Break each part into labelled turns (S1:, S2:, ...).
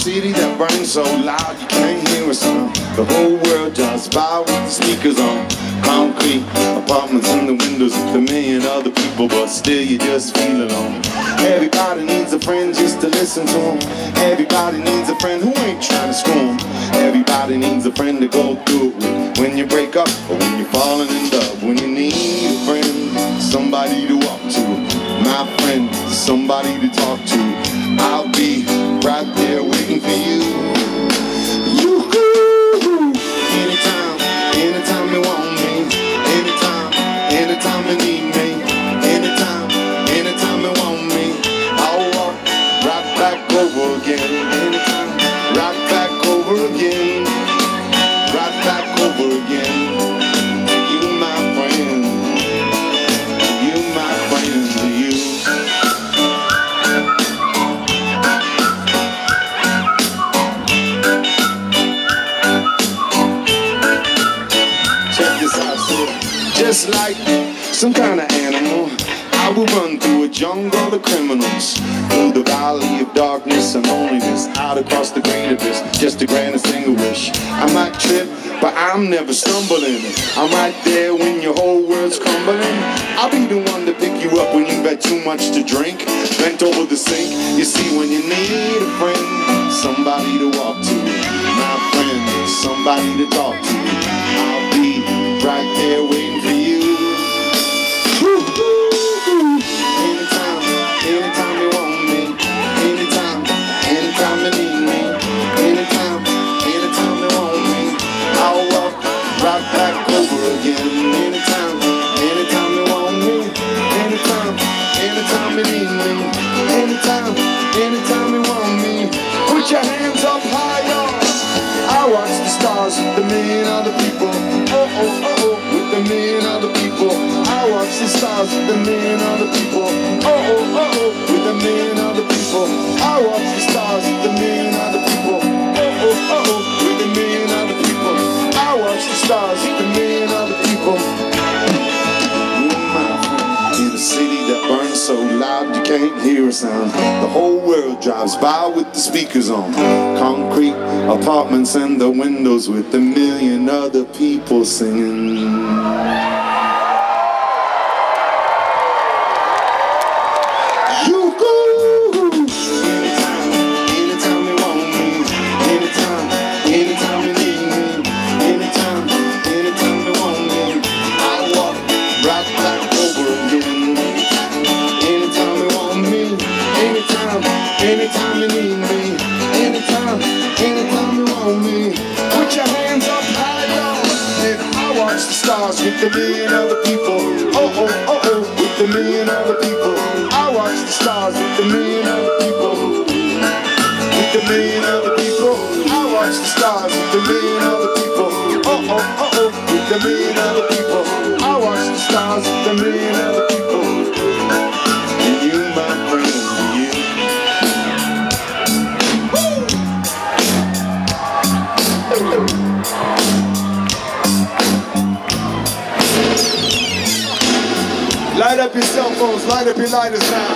S1: city that burns so loud you can't hear a sound. The whole world drives by with the speakers on. Concrete apartments in the windows with a million other people, but still you just feel alone. Everybody needs a friend just to listen to them. Everybody needs a friend who ain't trying to screw 'em. Everybody needs a friend to go through it with. When you break up or when you're falling in love. When you need a friend, somebody to walk to. My friend, somebody to talk to. I'll be right there waiting for you. Anytime, anytime you want me. Anytime, anytime you need me. Anytime, anytime you want me. I'll walk right back over again. Anytime, right back over again. Right back over again. You my friend. You my friend. You. Just like some kind of animal, I will run through a jungle of criminals, through the valley of darkness and loneliness, out across the great abyss, just to grant a single wish. I might trip, but I'm never stumbling. I'm right there when your whole world's crumbling. I'll be the one to pick you up when you've had too much to drink, bent over the sink. You see, when you need a friend, somebody to walk to. My friend, somebody to talk to. I'll be right there waiting for you. Anytime, anytime you want me. Anytime, anytime you need me. Anytime, anytime you want me. I'll walk right back over again. Anytime, anytime you want me. Anytime, anytime you need me. Anytime, anytime you want me. Put your hands up high, y'all. I watch the stars with a million other people. Oh, oh, oh, oh, with a million other people. I watch the stars with a million other people. Oh, oh, oh, oh, with a million other people. I watch the stars with a million other people. Oh, oh, oh, oh, with a million other people. I watch the stars with a million other people. In a city that burns so loud you can't hear a sound. The whole world drives by with the speakers on. Concrete apartments and the windows with a million other people singing. Anytime you need me, anytime, anytime you want me. Put your hands up high, y'all. And I watch the stars with a million other people. Oh, oh, oh, oh, with a million other people. I watch the stars with a million other people. With a million other people. I watch the stars with a million other people. Oh, oh, oh, oh, with a million other people. I watch the stars with a million other people. And you, my friend, you. Light up your cell phones, light up your lighters now.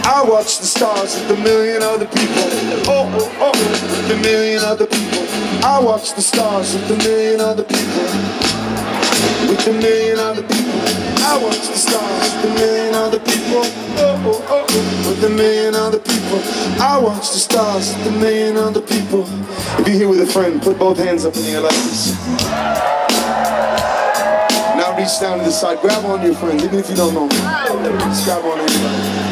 S1: I watch the stars with a million other people. Oh, oh, oh, with a million other people. I watch the stars with a million other people. With a million other people. I watch the stars with a million other people. Oh, oh, oh, oh, with a million other people. I watch the stars with a million other people. If you're here with a friend, put both hands up in the air like this. Now reach down to the side, grab on your friend, even if you don't know me. Just grab on anybody.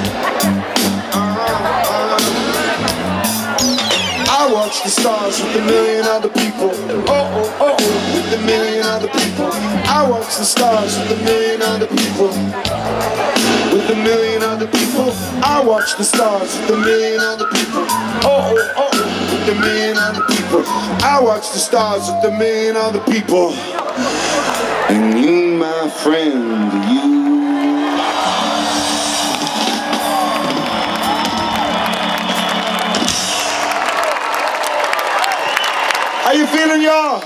S1: I watch the stars with a million other people. Oh, oh, oh, oh, with a million other people. I watch the stars with a million other people. With a million other people. I watch the stars with a million other people. Oh, oh, oh, oh, with a million other people. I watch the stars with a million other people. And you, my friend, you. How you feeling, y'all?